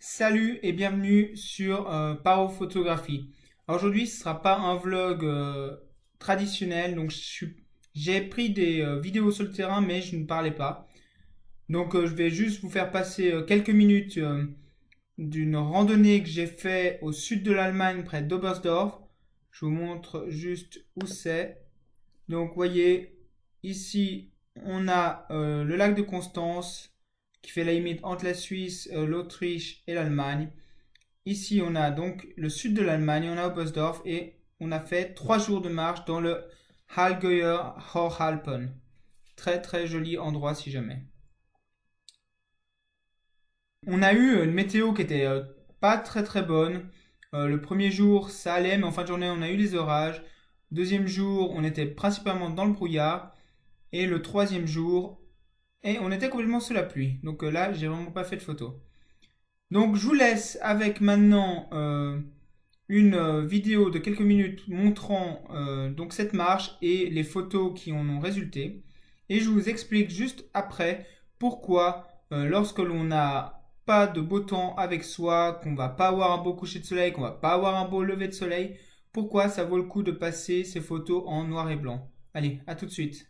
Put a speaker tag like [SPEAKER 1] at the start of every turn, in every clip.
[SPEAKER 1] Salut et bienvenue sur Paro Photographie. Aujourd'hui, ce ne sera pas un vlog traditionnel, donc j'ai pris des vidéos sur le terrain, mais je ne parlais pas. Donc je vais juste vous faire passer quelques minutes d'une randonnée que j'ai fait au sud de l'Allemagne, près d'Oberstdorf. Je vous montre juste où c'est. Donc vous voyez, ici, on a le lac de Constance, qui fait la limite entre la Suisse, l'Autriche et l'Allemagne. Ici, on a donc le sud de l'Allemagne, on a Oberstdorf et on a fait 3 jours de marche dans le Allgäuer Hochalpen. Très très joli endroit si jamais. On a eu une météo qui était pas très très bonne. Le premier jour, ça allait, mais en fin de journée, on a eu des orages. Deuxième jour, on était principalement dans le brouillard. Et le troisième jour, on était complètement sous la pluie. Donc là, j'ai vraiment pas fait de photos. Donc je vous laisse avec maintenant une vidéo de quelques minutes montrant donc cette marche et les photos qui en ont résulté. Et je vous explique juste après pourquoi lorsque l'on n'a pas de beau temps avec soi, qu'on va pas avoir un beau coucher de soleil, qu'on va pas avoir un beau lever de soleil, pourquoi ça vaut le coup de passer ces photos en noir et blanc. Allez, à tout de suite.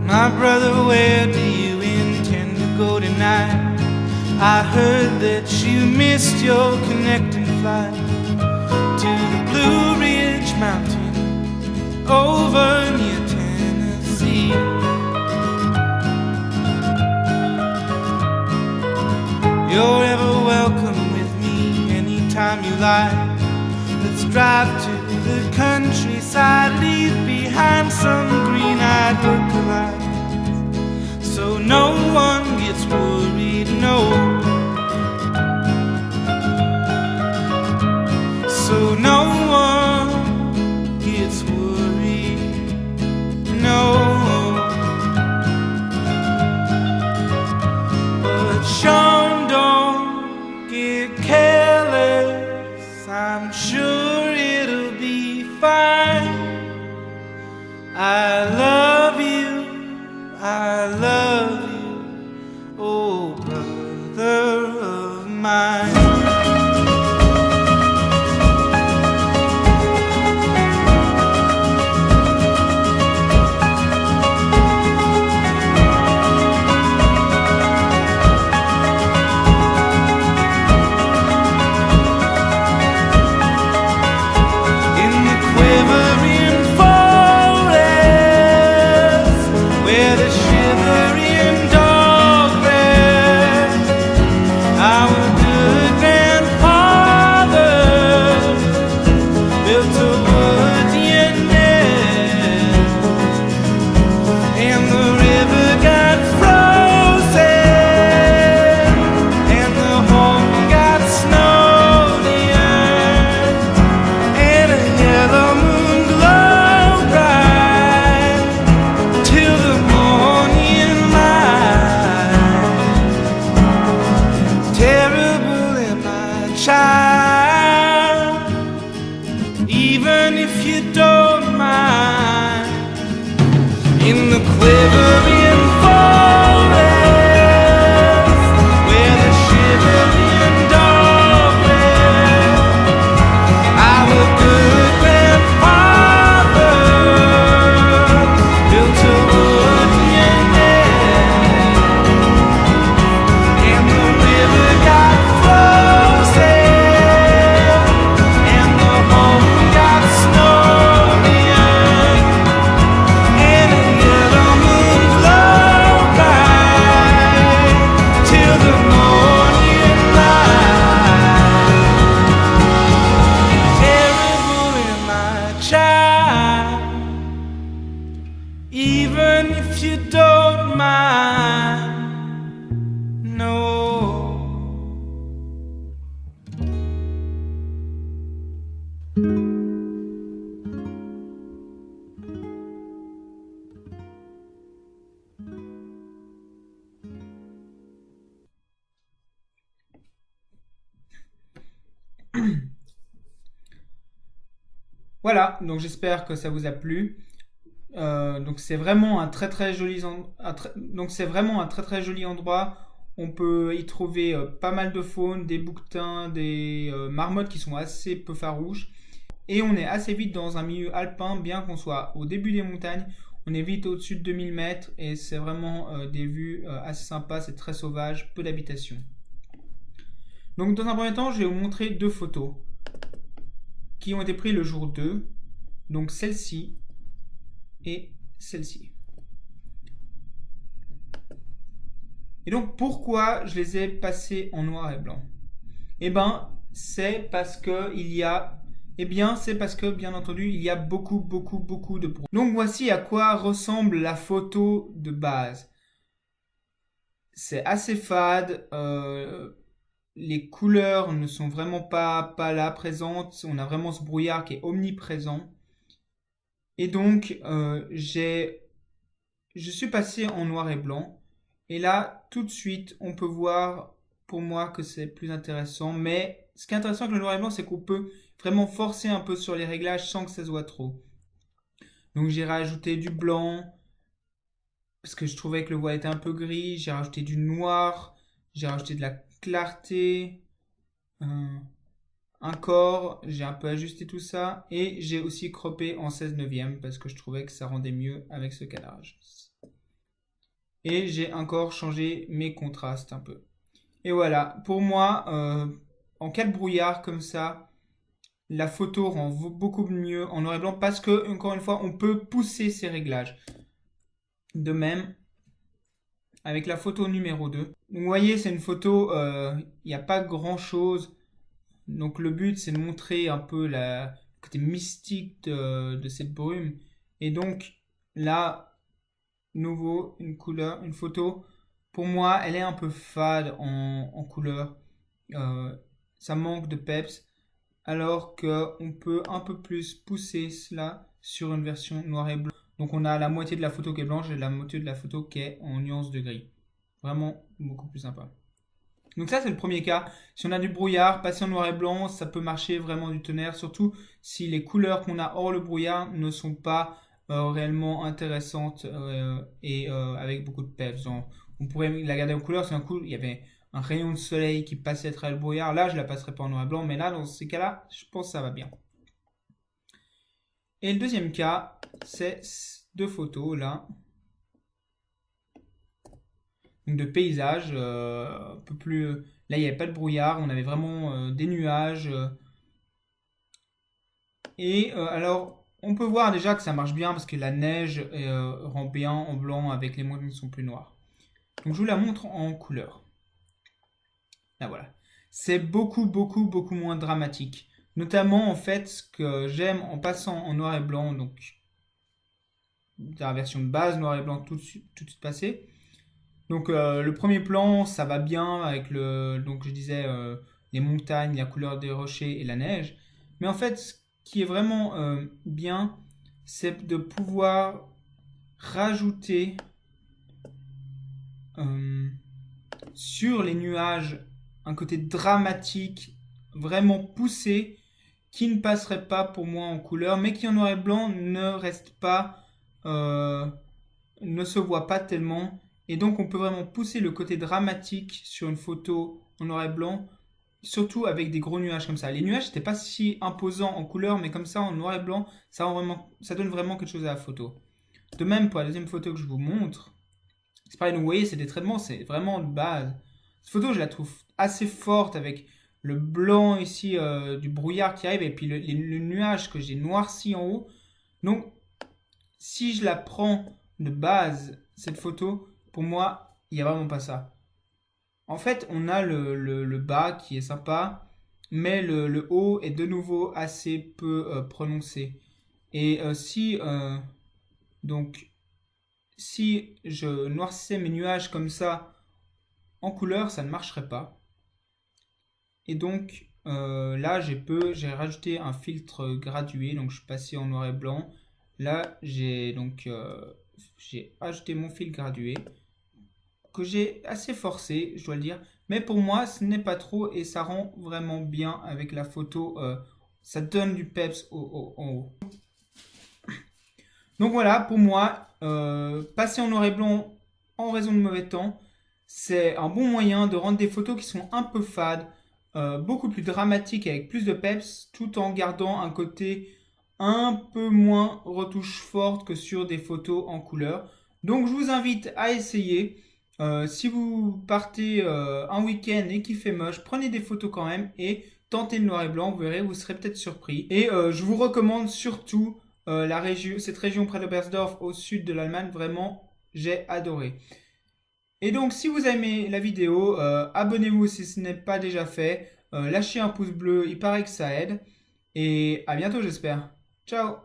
[SPEAKER 2] My brother, where do you intend to go tonight? I heard that you missed your connecting flight to the Blue Ridge Mountain over near Tennessee. You're ever welcome with me anytime you like. Let's drive to the countryside, leave behind some green-eyed lookalikes, so no one gets worried, no. So no one gets worried, no. But Sean, don't get careless, I'm sure it'll be fine. I love you, I love you, oh brother of mine.
[SPEAKER 1] Voilà, donc j'espère que ça vous a plu. Donc c'est vraiment un très très joli donc c'est vraiment un très très joli endroit. On peut y trouver pas mal de faune, des bouquetins, des marmottes qui sont assez peu farouches. Et on est assez vite dans un milieu alpin, bien qu'on soit au début des montagnes. On est vite au-dessus de 2000 mètres et c'est vraiment des vues assez sympas, c'est très sauvage, peu d'habitation. Donc dans un premier temps, je vais vous montrer deux photos qui ont été prises le jour 2. Donc celle-ci et celle-ci. Et donc pourquoi je les ai passées en noir et blanc? Eh ben, c'est parce que bien entendu, il y a beaucoup de bruit. Donc voici à quoi ressemble la photo de base. C'est assez fade, les couleurs ne sont vraiment pas là présentes, on a vraiment ce brouillard qui est omniprésent. Et donc, je suis passé en noir et blanc. Et là, tout de suite, on peut voir pour moi que c'est plus intéressant. Mais ce qui est intéressant avec le noir et blanc, c'est qu'on peut vraiment forcer un peu sur les réglages sans que ça se voit trop. Donc j'ai rajouté du blanc parce que je trouvais que le voile était un peu gris. J'ai rajouté du noir. J'ai rajouté de la clarté. Un corps. J'ai un peu ajusté tout ça. Et j'ai aussi croppé en 16 neuvième parce que je trouvais que ça rendait mieux avec ce cadrage. Et j'ai encore changé mes contrastes un peu. Et voilà, pour moi, en cas de brouillard comme ça, la photo rend beaucoup mieux en noir et blanc parce que, encore une fois, on peut pousser ces réglages. De même, avec la photo numéro 2. Donc, vous voyez, c'est une photo, il n'y a pas grand chose. Donc le but, c'est de montrer un peu le côté mystique de cette brume. Et donc, là, nouveau, une photo. Pour moi, elle est un peu fade en couleur. Ça manque de peps. Alors qu'on peut un peu plus pousser cela sur une version noir et blanc. Donc on a la moitié de la photo qui est blanche et la moitié de la photo qui est en nuance de gris. Vraiment beaucoup plus sympa. Donc ça c'est le premier cas. Si on a du brouillard, passer en noir et blanc, ça peut marcher vraiment du tonnerre. Surtout si les couleurs qu'on a hors le brouillard ne sont pas réellement intéressantes et avec beaucoup de peps. On pourrait la garder en couleur si un coup il y avait un rayon de soleil qui passait à travers le brouillard. Là je la passerai pas en noir et blanc, mais là dans ces cas-là, je pense que ça va bien. Et le deuxième cas, c'est deux photos là. Donc de paysage, un peu plus. Là, il n'y avait pas de brouillard, on avait vraiment des nuages. Et alors, on peut voir déjà que ça marche bien parce que la neige rend bien en blanc avec les montagnes qui sont plus noires. Donc je vous la montre en couleur. Là voilà. C'est beaucoup moins dramatique. Notamment en fait ce que j'aime en passant en noir et blanc, donc la version de base noir et blanc tout de suite passé. Donc le premier plan, ça va bien avec donc je disais les montagnes, la couleur des rochers et la neige. Mais en fait, ce qui est vraiment bien, c'est de pouvoir rajouter sur les nuages un côté dramatique, vraiment poussé, qui ne passerait pas pour moi en couleur, mais qui en noir et blanc ne reste pas, ne se voit pas tellement. Et donc on peut vraiment pousser le côté dramatique sur une photo en noir et blanc, surtout avec des gros nuages comme ça. Les nuages n'étaient pas si imposants en couleur, mais comme ça en noir et blanc, ça donne vraiment quelque chose à la photo. De même pour la deuxième photo que je vous montre, c'est pareil, donc vous voyez c'est des traitements, c'est vraiment de base. Cette photo je la trouve assez forte avec le blanc ici du brouillard qui arrive et puis le nuage que j'ai noirci en haut. Donc si je la prends de base, cette photo, pour moi, il n'y a vraiment pas ça. En fait, on a le bas qui est sympa, mais le haut est de nouveau assez peu prononcé. Et donc, si je noircissais mes nuages comme ça en couleur, ça ne marcherait pas. Et donc, là, j'ai rajouté un filtre gradué, donc je suis passé en noir et blanc. Là, j'ai ajouté mon fil gradué que j'ai assez forcé, je dois le dire. Mais pour moi, ce n'est pas trop et ça rend vraiment bien avec la photo Ça donne du peps en haut. Donc voilà, pour moi, passer en noir et blanc en raison de mauvais temps, c'est un bon moyen de rendre des photos qui sont un peu fades, beaucoup plus dramatiques avec plus de peps, tout en gardant un côté un peu moins retouche forte que sur des photos en couleur. Donc je vous invite à essayer. Si vous partez un week-end et qu'il fait moche, prenez des photos quand même et tentez le noir et blanc, vous verrez, vous serez peut-être surpris. Et je vous recommande surtout cette région près d'Oberstdorf au sud de l'Allemagne, vraiment, j'ai adoré. Et donc, si vous aimez la vidéo, abonnez-vous si ce n'est pas déjà fait. Lâchez un pouce bleu, il paraît que ça aide. Et à bientôt, j'espère. Ciao!